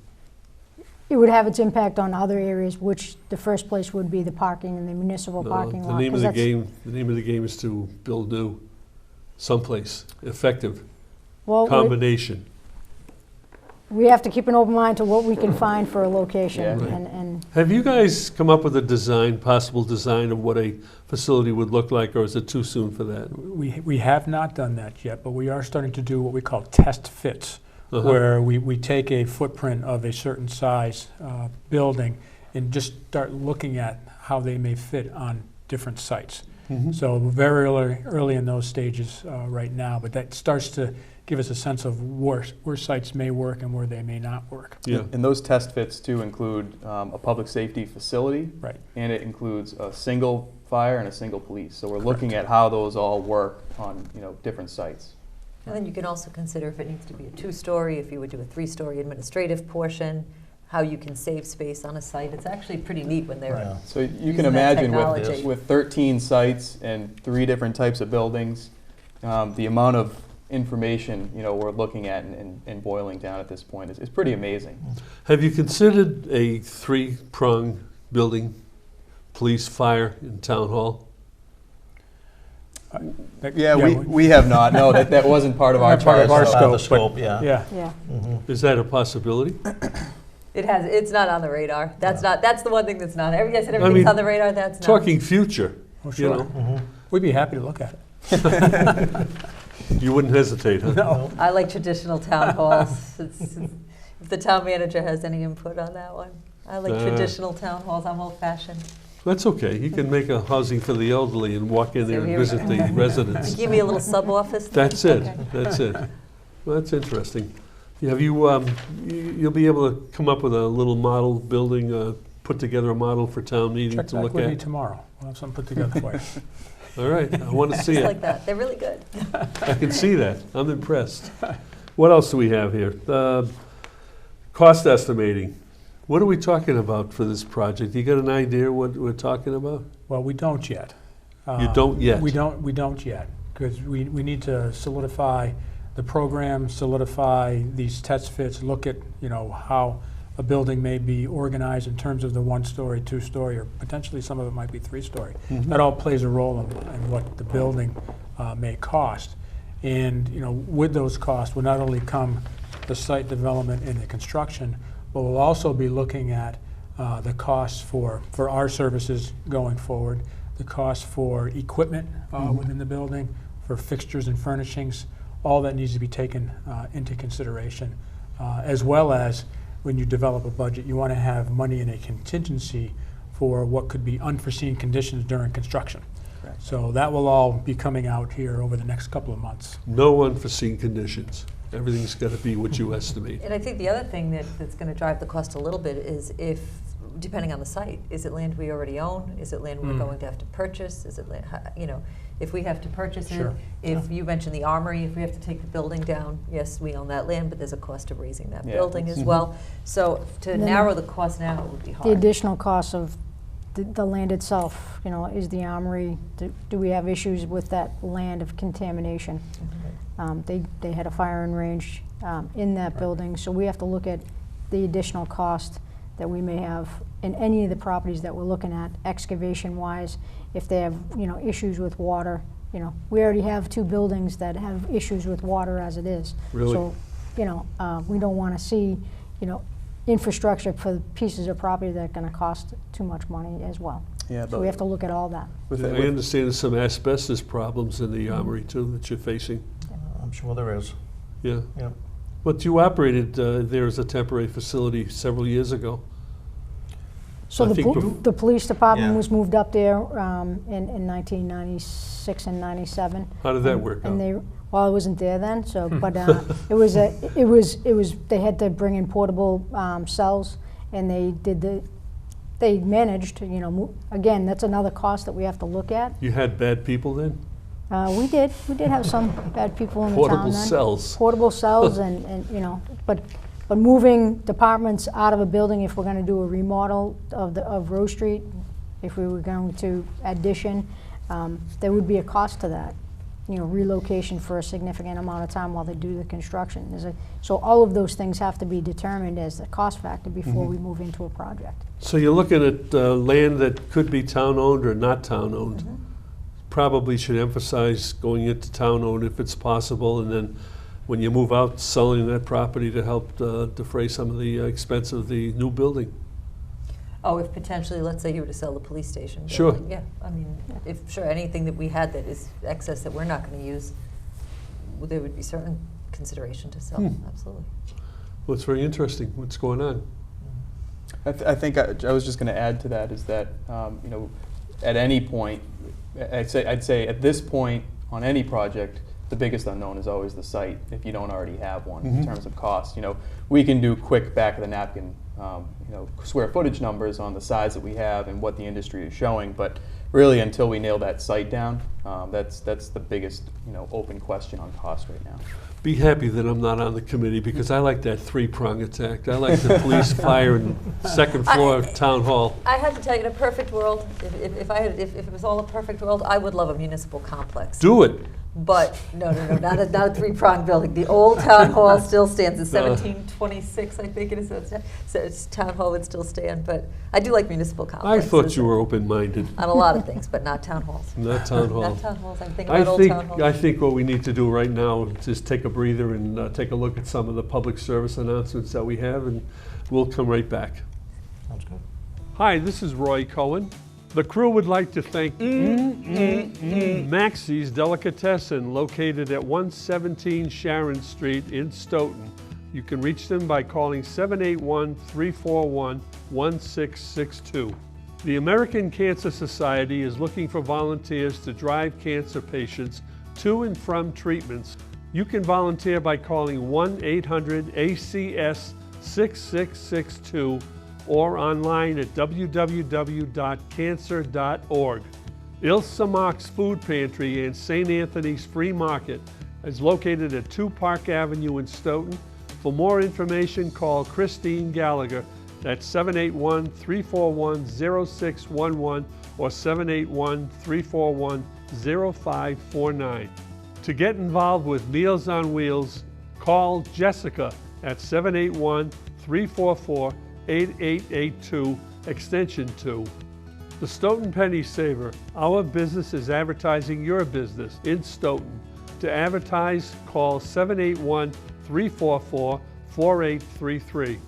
It would have its impact on other areas, which the first place would be the parking and the municipal No, parking lot. the name 'cause of the that's- game is to build new, someplace effective Well, combination. we have to keep an open mind to what we can find for a location. Yeah. Right. And Have you guys come up with a design, possible design of what a facility would look like, or is it too soon for that? We have not done that yet, but we are starting to do what we call test fits, where we take a footprint of a certain size building and just start looking at how they may fit on different sites. So very early in those stages right now, but that starts to give us a sense of where sites may work and where they may not work. Yeah. And those test fits too include a public safety facility, Right. and it includes a single fire and a single police. So we're looking at how those all work on different sites. And then you can also consider if it needs to be a 2-story, if you would do a 3-story administrative portion, how you can save space on a site. It's actually pretty neat when they're Yeah. So you using can that imagine technology. with 13 sites and 3 different types of buildings, the amount of information we're looking at and boiling down at this point is pretty amazing. Have you considered a 3-prong building, police, fire, and town hall? We have not. No, that wasn't part of our Not part of our charge, so- Part of the scope, scope, yeah. Yeah. yeah, Is that a possibility? It's not on the radar. That's the one thing that's not. I said I everything's mean, on the radar, that's not. Talking future, Oh, you sure. know, We'd be happy to look at it. you wouldn't hesitate, huh? No. I like traditional town halls. If the town manager has any input on that one. I like traditional town halls. I'm old-fashioned. That's okay. You can make a housing for the elderly and walk in there So and here- visit the residents. Give me a little sub-office. That's it, Okay. that's it. Well, that's interesting. Have you'll be able to come up with a little model building, put together a model for town meeting Check to back look with me at? tomorrow. We'll have something put together for you. All right, I want to see Just it. like that. They're really good. I can see that. I'm impressed. What else do we have here? Cost estimating. What are we talking about for this project? You got an idea what we're talking about? Well, we don't yet. You don't yet? We don't yet, because we need to solidify the program, solidify these test fits, look at, how a building may be organized in terms of the 1-story, 2-story, or potentially some of it might be 3-story. That all plays a role in what the building may cost. And, with those costs will not only come the site development and the construction, but we'll also be looking at the costs for our services going forward, the cost for equipment within the building, for fixtures and furnishings. All that needs to be taken into consideration, as well as when you develop a budget, you want to have money in a contingency for what could be unforeseen conditions during construction. Correct. So that will all be coming out here over the next couple of months. No unforeseen conditions. Everything's got to be what you estimate. And I think the other thing that's going to drive the cost a little bit is depending on the site, is it land we already own? Is it land we're going to have to purchase? Is it land, if we have to purchase Sure. it, if you mentioned the armory, if we have to take the building down, yes, we own that land, but there's a cost of raising that Yeah. building as well. So to And then narrow the cost now would be the hard. additional cost of the land itself, is the armory, do we have issues with that land of contamination? They had a firing range in that building, so we have to look at the additional cost that we may have in any of the properties that we're looking at, excavation-wise, if they have, issues with water. We already have 2 buildings that have issues with water as it is. Really? So, we don't want to see, infrastructure for pieces of property that are going to cost too much money as well. Yeah, So we have to look at all that. with, I with, understand there's some asbestos problems in the armory too that you're facing. I'm sure there is. Yeah. Yeah. But you operated there as a temporary facility several years ago. So I the, think the police department Yeah. was moved up there in 1996 and 97. How did that work out? And they, well, I wasn't there then, so, but it was, they had to bring in portable cells, and they managed to, again, that's another cost that we have to look at. You had bad people then? We did have some bad people in the town Portable then. cells. Portable cells and but moving departments out of a building, if we're gonna do a remodel of Rose Street, if we were going to addition, there would be a cost to that. Relocation for a significant amount of time while they do the construction. So all of those things have to be determined as the cost factor before we move into a project. So you're looking at land that could be town-owned or not town-owned. Probably should emphasize going into town-owned if it's possible, and then when you move out, selling that property to help defray some of the expense of the new building. Oh, if potentially, let's say you were to sell the police station Sure. building. Yeah, I mean, if anything that we had that is excess that we're not going to use, there would be certain consideration to sell, absolutely. Well, it's very interesting what's going on. I think I was just going to add to that is that at any point, I'd say at this point on any project, the biggest unknown is always the site. If you don't already have one in terms of cost, we can do quick back of the napkin, square footage numbers on the size that we have and what the industry is showing. But really, until we nail that site down, that's the biggest open question on cost right now. Be happy that I'm not on the committee because I like that three-prong attack. I like the police, fire, and second floor town hall. I have to tell you, in a perfect world, if it was all a perfect world, I would love a municipal complex. Do it. But no, not a three-pronged building. The old town hall still stands. It's 1726, I think it is. So it's town hall would still stand. But I do like municipal I complexes. thought you were open-minded. on a lot of things, but not town halls. Not town hall. Not town halls. I'm thinking about old town halls. I think what we need to do right now is just take a breather and take a look at some of the public service announcements that we have, and we'll come right back. Sounds good. Hi, this is Roy Cohen. The crew would like to thank Maxie's Delicatessen, located at 117 Sharon Street in Stoughton. You can reach them by calling 781-341-1662. The American Cancer Society is looking for volunteers to drive cancer patients to and from treatments. You can volunteer by calling 1-800-ACS-6662 or online at www.cancer.org. Ilse Mock's Food Pantry and St. Anthony's Free Market is located at 2 Park Avenue in Stoughton. For more information, call Christine Gallagher. That's 781-341-0611 or 781-341-0549. To get involved with Meals on Wheels, call Jessica at 781-344-8882, extension 2. The Stoughton Penny Saver. Our business is advertising your business in Stoughton. To advertise, call 781-344-4833.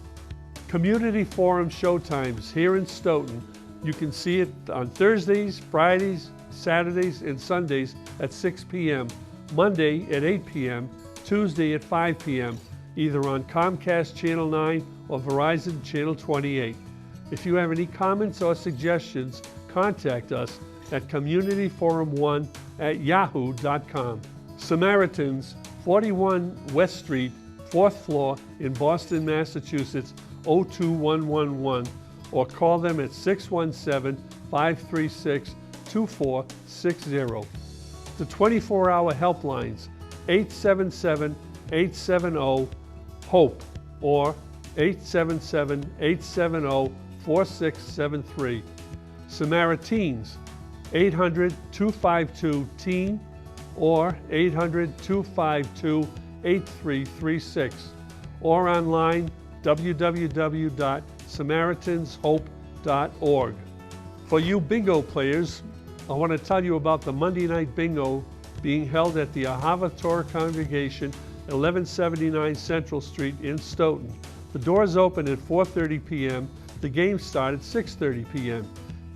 Community Forum showtimes here in Stoughton. You can see it on Thursdays, Fridays, Saturdays, and Sundays at 6 p.m., Monday at 8 p.m., Tuesday at 5 p.m., either on Comcast Channel 9 or Verizon Channel 28. If you have any comments or suggestions, contact us at communityforum1@yahoo.com. Samaritans, 41 West Street, 4th floor in Boston, Massachusetts, 02111, or call them at 617-536-2460. The 24-hour helplines, 877-870-HOPE or 877-870-4673. Samaritans, 800-252-TEEN or 800-252-8336, or online www.samaritans.hope.org. For you bingo players, I want to tell you about the Monday Night Bingo being held at the Ahava Torah Congregation, 1179 Central Street in Stoughton. The doors open at 4:30 p.m. The games start at 6:30 p.m.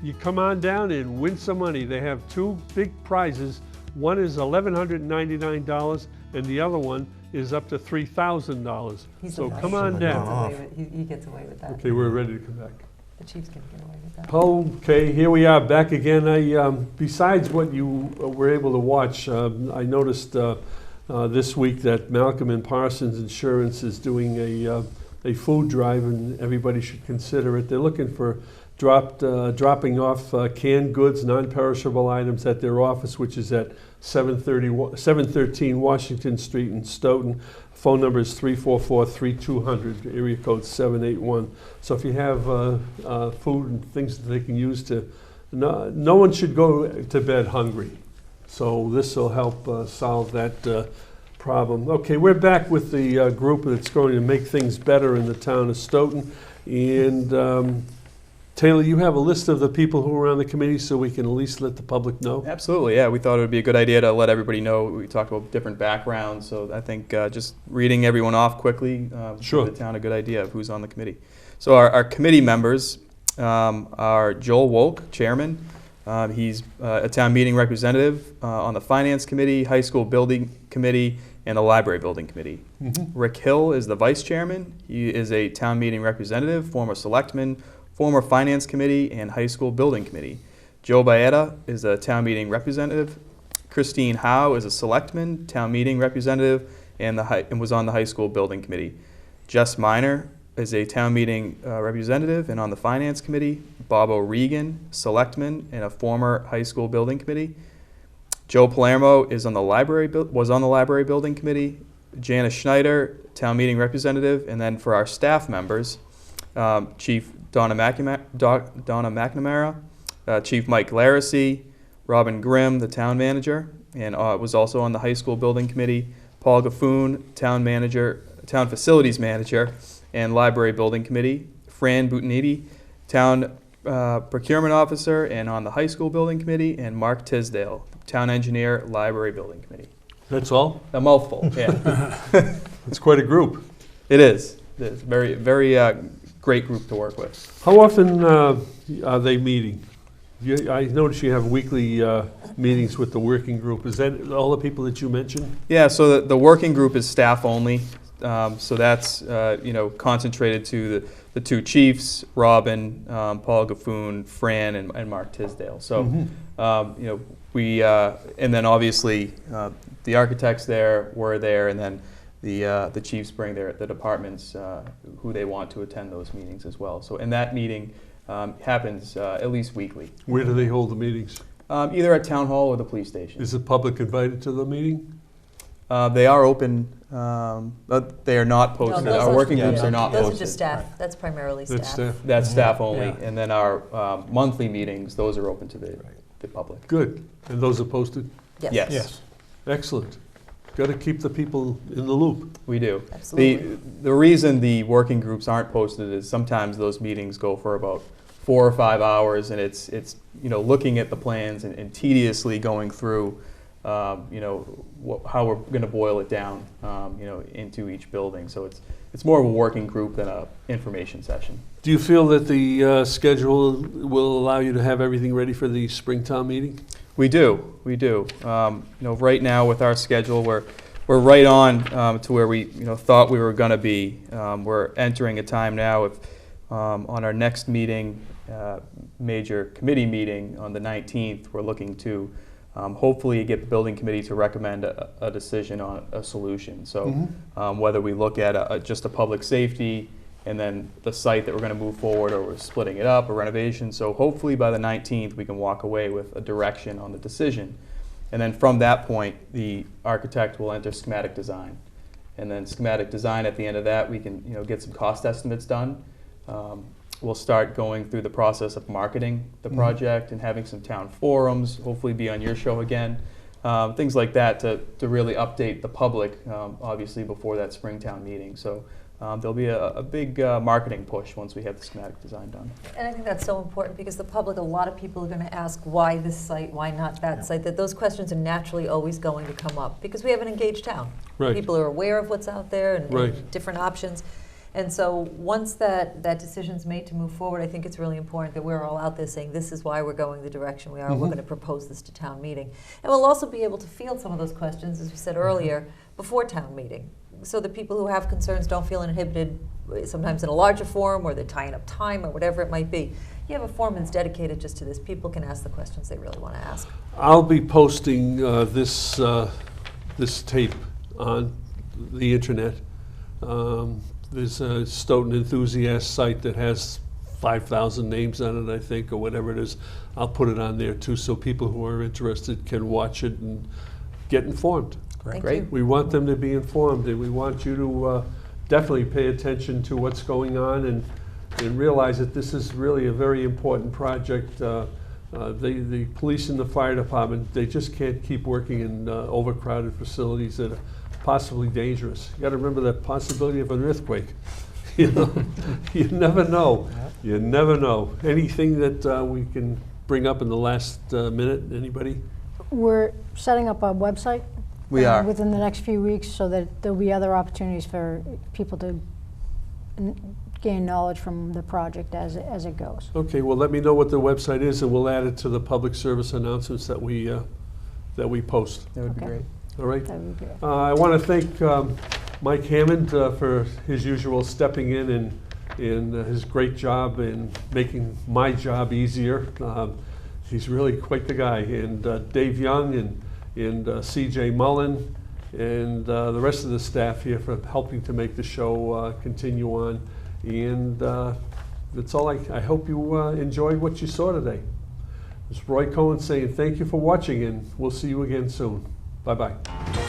you come on down and win some money. They have two big prizes. One is $1,199 and the other one is up to $3,000. He's So the come best. on He down. gets away with- He gets away with that. Okay, we're ready to come back. The Chiefs can get away with that. Okay, here we are back again. Besides what you were able to watch, I noticed this week that Malcolm and Parsons Insurance is doing a food drive, and everybody should consider it. They're looking for dropping off canned goods, non-perishable items at their office, which is at 713 Washington Street in Stoughton. Phone number is 344-3200, area code 781. So if you have food and things that they can use to, no one should go to bed hungry. So this will help solve that problem. Okay, we're back with the group that's going to make things better in the town of Stoughton. And Taylor, you have a list of the people who are on the committee so we can at least let the public know? Absolutely, yeah. We thought it would be a good idea to let everybody know. We talked about different backgrounds, so I think just reading everyone off quickly Sure. give the town a good idea of who's on the committee. So our committee members are Joel Wolk, chairman. He's a town meeting representative on the finance committee, high school building committee, and the library building committee. Mm-hmm. Rick Hill is the vice chairman. He is a town meeting representative, former selectman, former finance committee, and high school building committee. Joe Baeta is a town meeting representative. Christine Howe is a selectman, town meeting representative, and was on the high school building committee. Jess Miner is a town meeting representative and on the finance committee. Bob O'Regan, selectman, and a former high school building committee. Joe Palermo is on the was on the library building committee. Janice Schneider, town meeting representative, and then for our staff members, Chief Donna McNamara, Chief Mike Laracy, Robin Grimm, the town manager, and was also on the high school building committee. Paul Gaffoon, town facilities manager, and library building committee. Fran Butaniti, town procurement officer, and on the high school building committee. And Mark Tisdale, town engineer, library building committee. That's all? A mouthful, yeah. It's quite a group. It is. It is. Very, very great group to work with. How often are they meeting? I notice you have weekly meetings with the working group. Is that all the people that you mentioned? Yeah, so the working group is staff only. So that's concentrated to the two chiefs, Robin, Paul Gaffoon, Fran, and Mark Tisdale. So we and then obviously the architects were there, and then the chiefs bring the departments who they want to attend those meetings as well. So and that meeting happens at least weekly. Where do they hold the meetings? Either at town hall or the police station. Is the public invited to the meeting? They are open, but they are not posted. those Our are- working yeah, groups are not Those posted. are just staff. That's primarily That's staff. staff. That's staff only. Yeah. And then our monthly meetings, those are open to the public. Good. And those are posted? Yes. Yes. Excellent. Got to keep the people in the loop. We do. Absolutely. The reason the working groups aren't posted is sometimes those meetings go for about 4 or 5 hours, and it's looking at the plans and tediously going through how we're going to boil it down into each building. So it's more of a working group than a information session. Do you feel that the schedule will allow you to have everything ready for the Springtown meeting? We do. Right now with our schedule, we're right on to where we thought we were going to be. We're entering a time now on our next meeting, major committee meeting on the 19th. We're looking to hopefully get the building committee to recommend a decision on a solution. So whether we look at just a public safety and then the site that we're going to move forward, or we're splitting it up, or renovation. So hopefully by the 19th we can walk away with a direction on the decision. And then from that point, the architect will enter schematic design. And then schematic design, at the end of that, we can get some cost estimates done. We'll start going through the process of marketing the project and having some town forums, hopefully be on your show again. Things like that to really update the public, obviously before that Springtown meeting. So there'll be a big marketing push once we have the schematic design done. And I think that's so important because the public, a lot of people are going to ask why this site, why not that site, that those questions are naturally always going to come up because we have an engaged town. Right. People are aware of what's out there and Right. different options. And so once that decision's made to move forward, I think it's really important that we're all out there saying this is why we're going the direction we are. We're going to propose this to town meeting. And we'll also be able to field some of those questions, as we said earlier, before town meeting, so that people who have concerns don't feel inhibited, sometimes in a larger forum, or they're tying up time, or whatever it might be. You have a forum that's dedicated just to this. People can ask the questions they really want to ask. I'll be posting this tape on the internet. There's a Stoughton Enthusiast site that has 5,000 names on it, I think, or whatever it is. I'll put it on there too, so people who are interested can watch it and get informed. Thank Great. you. We want them to be informed, and we want you to definitely pay attention to what's going on and realize that this is really a very important project. The police and the fire department, they just can't keep working in overcrowded facilities that are possibly dangerous. You got to remember the possibility of an earthquake. You know, you never know. You never know. Anything that we can bring up in the last minute? Anybody? We're setting up a website. We are. Within the next few weeks, so that there'll be other opportunities for people to gain knowledge from the project as it goes. Okay. Well, let me know what the website is, and we'll add it to the public service announcements that we post. That would be Okay. great. All right. That would be great. I want to thank Mike Hammond for his usual stepping in and his great job in making my job easier. He's really quite the guy. And Dave Young and C.J. Mullen and the rest of the staff here for helping to make the show continue on. And that's all. I hope you enjoyed what you saw today. It's Roy Cohen saying thank you for watching, and we'll see you again soon. Bye-bye.